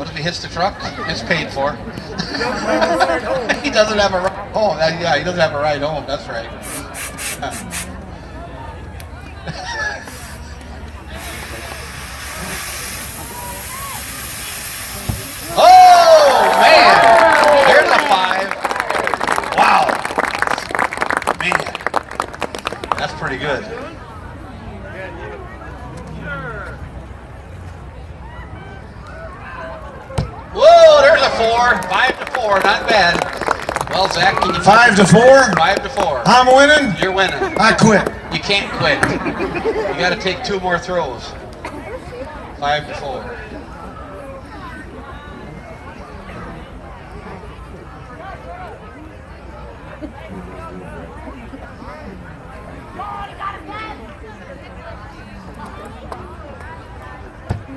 What if he hits the truck? It's paid for. He doesn't have a ride home. Yeah, he doesn't have a ride home. That's right. Oh, man. There's a 5. Wow. Man. That's pretty good. Whoa, there's a 4. 5 to 4. Not bad. Well, Zach, can you 5 to 4? 5 to 4. I'm winning? You're winning. I quit. You can't quit. You got to take 2 more throws. 5 to 4.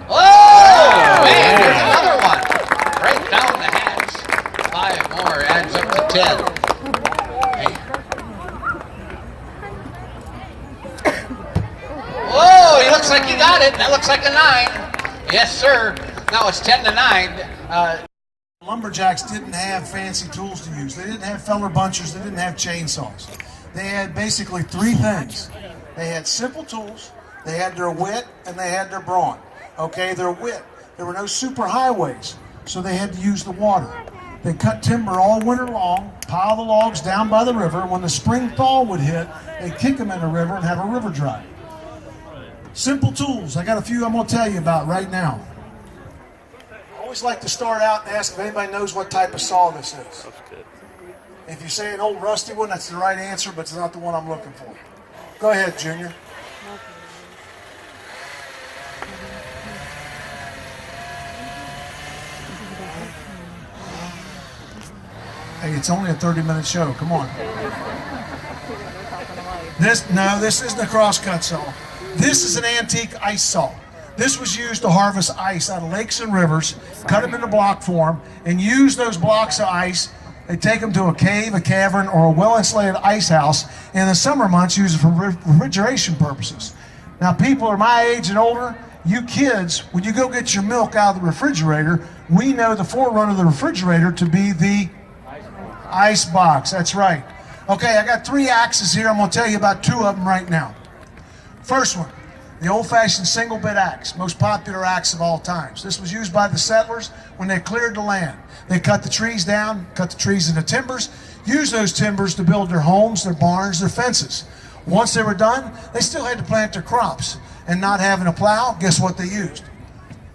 Oh, man, there's another one. Right down the hatch. 5 more adds up to 10. Man. Whoa, he looks like he got it. That looks like a 9. Yes, sir. Now it's 10 to 9. Lumberjacks didn't have fancy tools to use. They didn't have feller bunchers. They didn't have chainsaws. They had basically 3 things. They had simple tools, they had their wit, and they had their brawn. Okay, their wit. There were no super highways, so they had to use the water. They cut timber all winter long, pile the logs down by the river. When the spring thaw would hit, they'd kick them in the river and have a river drive. Simple tools. I got a few I'm going to tell you about right now. I always like to start out and ask if anybody knows what type of saw this is. If you say an old rusty one, that's the right answer, but it's not the one I'm looking for. Go ahead, Junior. Hey, it's only a 30-minute show. Come on. This isn't a crosscut saw. This is an antique ice saw. This was used to harvest ice out of lakes and rivers, cut them into block form, and use those blocks of ice. They take them to a cave, a cavern, or a well-insulated ice house, and in the summer months use it for refrigeration purposes. Now, people are my age and older. You kids, when you go get your milk out of the refrigerator, we know the forerunner of the refrigerator to be the ice box. That's right. Okay, I got 3 axes here. I'm going to tell you about 2 of them right now. First one, the old-fashioned single-bit axe, most popular axe of all times. This was used by the settlers when they cleared the land. They cut the trees down, cut the trees into timbers, used those timbers to build their homes, their barns, their fences. Once they were done, they still had to plant their crops. And not having a plow, guess what they used?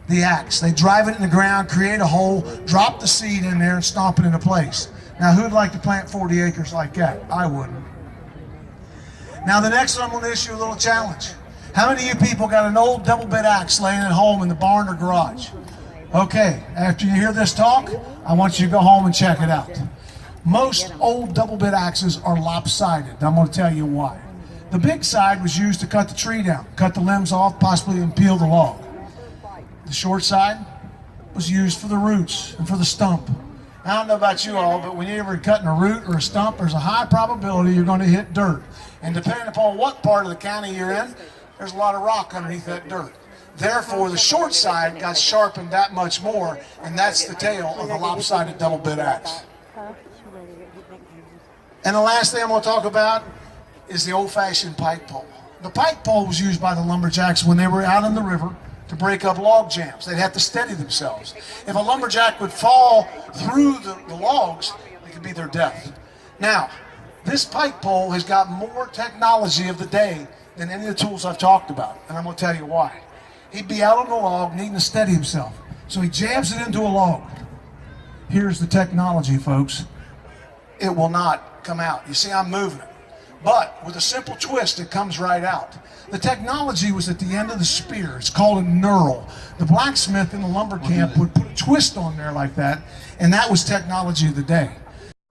The axe. They drive it in the ground, create a hole, drop the seed in there, and stomp it into place. Now, who'd like to plant 40 acres like that? I wouldn't. Now, the next one, I'm going to issue a little challenge. How many of you people got an old double-bit axe laying at home in the barn or garage? Okay, after you hear this talk, I want you to go home and check it out. Most old double-bit axes are lopsided. I'm going to tell you why. The big side was used to cut the tree down, cut the limbs off, possibly even peel the log. The short side was used for the roots and for the stump. I don't know about you all, but when you're ever cutting a root or a stump, there's a high probability you're going to hit dirt. And depending upon what part of the county you're in, there's a lot of rock underneath that dirt. Therefore, the short side got sharpened that much more, and that's the tail of the lopsided double-bit axe. And the last thing I'm going to talk about is the old-fashioned pike pole. The pike pole was used by the lumberjacks when they were out in the river to break up log jams. They'd have to steady themselves. If a lumberjack would fall through the logs, it could be their death. Now, this pike pole has got more technology of the day than any of the tools I've talked about, and I'm going to tell you why. He'd be out on the log needing to steady himself, so he jams it into a log. Here's the technology, folks. It will not come out. You see, I'm moving it. But with a simple twist, it comes right out. The technology was at the end of the spear. It's called a knurl. The blacksmith in the lumber camp would put a twist on there like that, and that was technology of the day.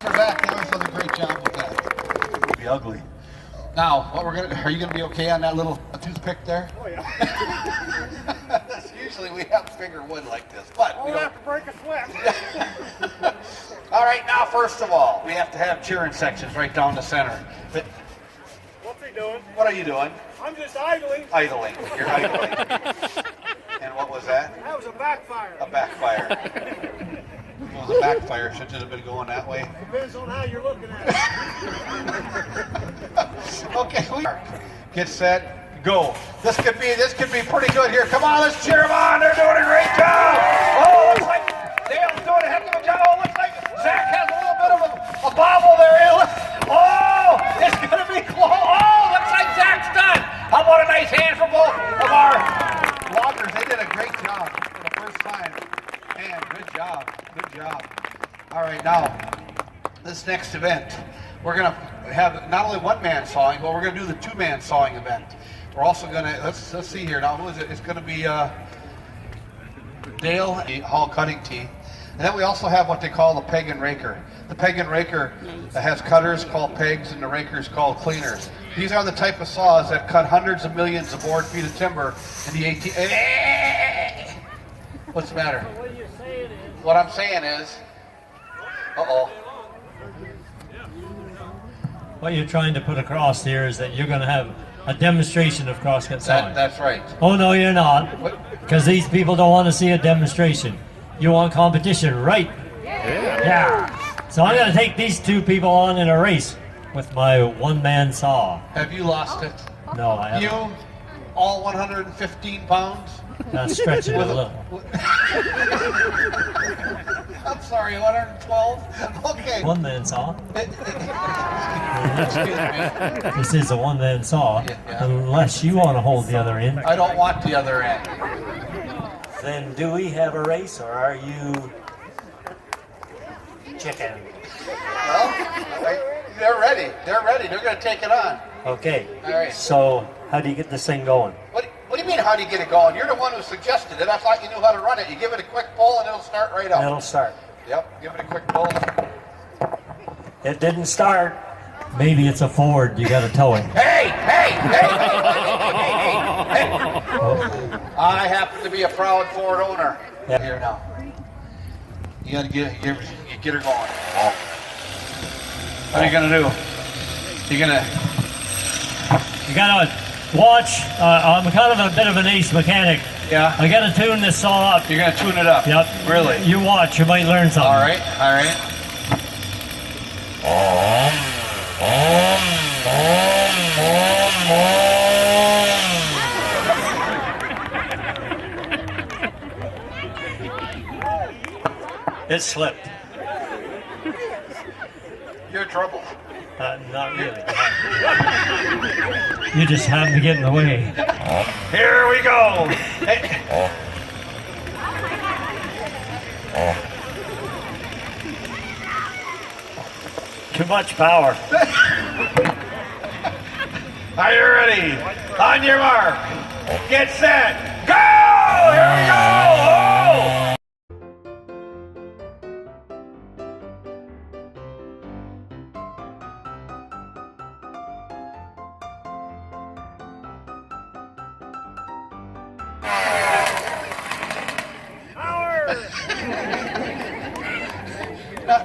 We're back. That was a great job with that. It'll be ugly. Now, are you gonna be okay on that little toothpick there? Oh yeah. Usually we have bigger wood like this, but we don't have to break a sweat. All right, now first of all, we have to have cheering sections right down the center. But what's he doing? What are you doing? I'm just idling. Idling. You're idling. And what was that? That was a backfire. A backfire. It was a backfire. Should it have been going that way? Depends on how you're looking at it. Okay, get set, go. This could be pretty good here. Come on, let's cheer them on. They're doing a great job. Oh, looks like Dale's doing a heck of a job. Oh, looks like Zach has a little bit of a bobble there. Oh, it's gonna be close. Oh, looks like Zach's done. How about a nice hand for both of our loggers? They did a great job for the first time. Man, good job. Good job. All right, now this next event, we're gonna have not only one-man sawing, but we're gonna do the two-man sawing event. We're also gonna let's see here now. Who is it? It's gonna be Dale Hall cutting tee, and then we also have what they call the peg and raker. The peg and raker has cutters called pegs, and the rakers called cleaners. These are the type of saws that cut hundreds of millions of board feet of timber in the 18. What's the matter? What I'm saying is, What you're trying to put across here is that you're going to have a demonstration of crosscut sawing. That's right. Oh, no, you're not. What? Because these people don't want to see a demonstration. You want competition, right? Yeah. So I'm going to take these two people on in a race with my one-man saw. Have you lost it? No, I haven't. You, all 115 pounds? Stretch it a little. I'm sorry, 112? Okay. One-man saw. Excuse me. This is a one-man saw, Yeah. unless you want to hold the other end. I don't want the other end. Then do we have a race, or are you chicken? Well, they're ready. They're ready. They're going to take it on. Okay. All right. So how do you get this thing going? What do you mean, how do you get it going? You're the one who suggested it. I thought you knew how to run it. You give it a quick pull and it'll start right up. It'll start. Yep, give it a quick pull. It didn't start. Maybe it's a Ford. You got to tow it. Hey! I happen to be a proud Ford owner. Yeah. Here now. You got to get her going. What are you going to do? You gotta watch. I'm kind of a bit of an ace mechanic. Yeah. I gotta tune this saw up. You're going to tune it up? Yep. Really? You watch. You might learn something. All right. It slipped. You're in trouble. Not really. You just happened to get in the way. Here we go. Hey. Too much power. Are you ready? On your mark. Get set. Go! Here we go! Oh!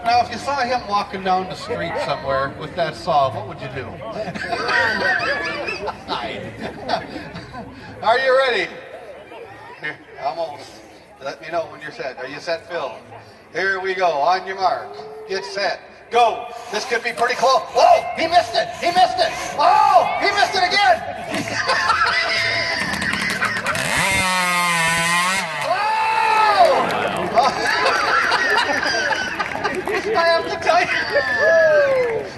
Now, if you saw him walking down the street somewhere with that saw, what would you do? Are you ready? Here, almost. Let me know when you're set. Are you set, Phil? Here we go. On your mark. Get set. Go. This could be pretty close. Whoa! He missed it. He missed it. Oh! He missed it again. I have to tell you,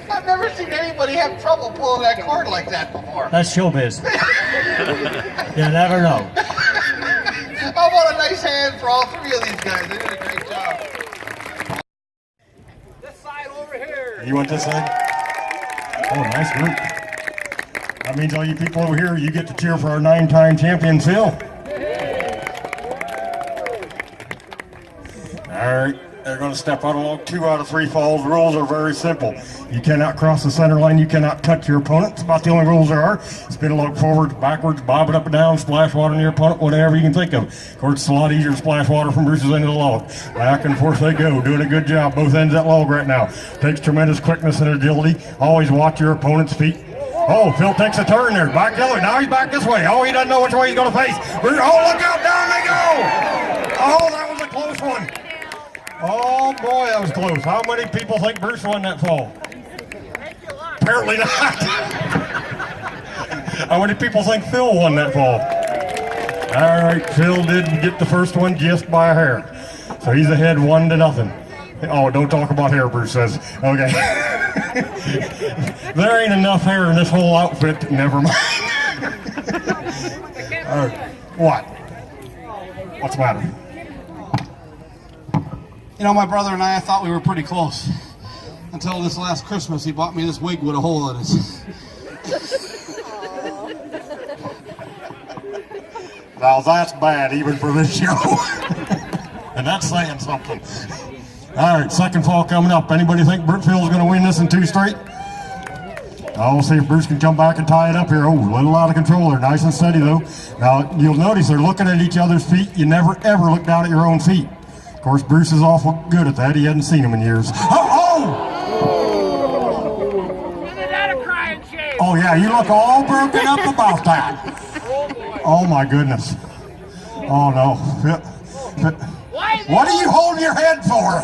I've never seen anybody have trouble pulling that cord like that before. That's showbiz. You never know. How about a nice hand for all three of these guys? They did a great job. This side over here. You want this side? Oh, nice group. That means all you people over here, you get to cheer for our 9-time champion, Phil. All right. They're going to step out along 2 out of 3 falls. The rules are very simple. You cannot cross the center line. You cannot touch your opponent. It's about the only rules there are. Spin a log forward, backwards, bob it up and down, splash water on your opponent, whatever you can think of. Of course, it's a lot easier to splash water from Bruce's end of the log. Back and forth they go, doing a good job. Both ends of that log right now. Takes tremendous quickness and agility. Always watch your opponent's feet. Oh, Phil takes a turn there. Back the other way. Now he's back this way. Oh, he doesn't know which way he's going to face. Oh, look out. Down they go. Oh, that was a close one. Oh boy, that was close. How many people think Bruce won that fall? Apparently not. How many people think Phil won that fall? All right, Phil did get the first one just by a hair. So he's ahead 1-0. Oh, don't talk about hair, Bruce says. Okay. There ain't enough hair in this whole outfit. Never mind. What? What's the matter? You know, my brother and I thought we were pretty close. Until this last Christmas, he bought me this wig with a hole in it. Now that's bad even for this show. And that's saying something. All right, second fall coming up. Anybody think Phil's going to win this in 2 straight? I'll see if Bruce can come back and tie it up here. Oh, a little out of control there. Nice and steady, though. Now, you'll notice they're looking at each other's feet. You never, ever look down at your own feet. Of course, Bruce is awful good at that. He hadn't seen them in years. Oh, yeah, you look all broken up about that. Oh, my goodness. Oh, no. What are you holding your head for?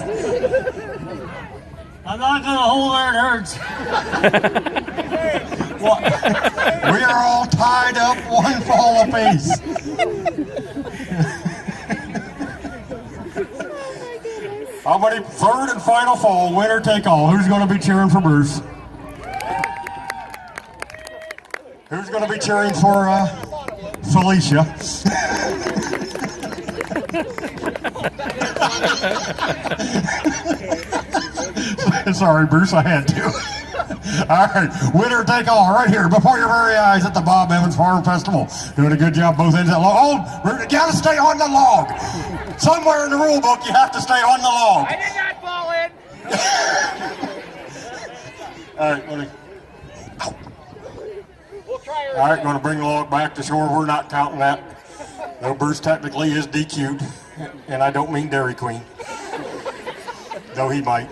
I'm not going to hold where it hurts. What? We are all tied up 1 fall apiece. How many third and final fall, winner take all? Who's going to be cheering for Bruce? Who's going to be cheering for Felicia? Sorry, Bruce, I had to. All right, winner take all right here before your very eyes at the Bob Evans Farm Festival. Doing a good job both ends of that log. Oh, you got to stay on the log. Somewhere in the rule book, you have to stay on the log. I did not fall in. All right, all right, going to bring the log back to shore. We're not counting that. Though Bruce technically is DQ'd, and I don't mean Dairy Queen. Though he might.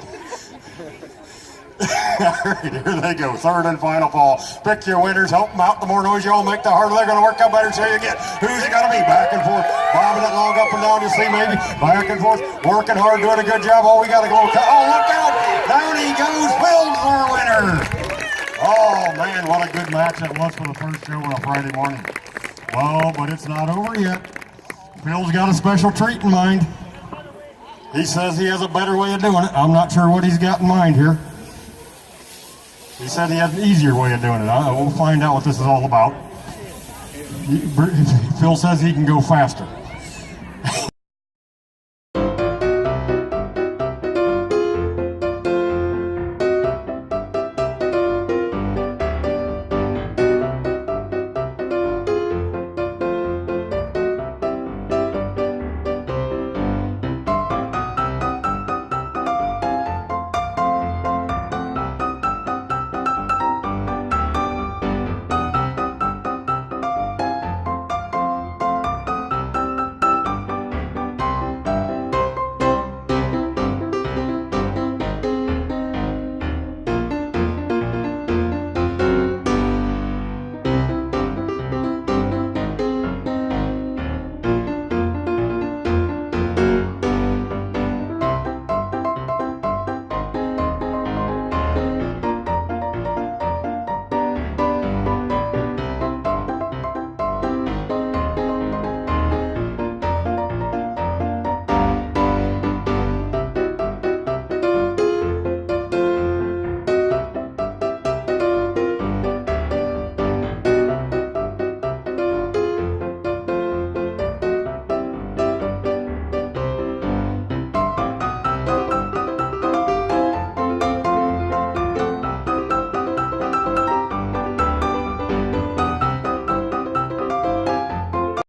All right, here they go. Third and final fall. Pick your winners, help them out. The more noise you all make, the harder they're going to work out better. So you get who's it going to be? Back and forth, bobbing that log up and down. You see, maybe back and forth, working hard, doing a good job. Oh, we got to go. Oh, look out! Down he goes. Phil's our winner. Oh man, what a good match that was for the first show on a Friday morning. Well, but it's not over yet. Phil's got a special treat in mind. He says he has a better way of doing it. I'm not sure what he's got in mind here. He said he has an easier way of doing it. We'll find out what this is all about. Phil says he can go faster.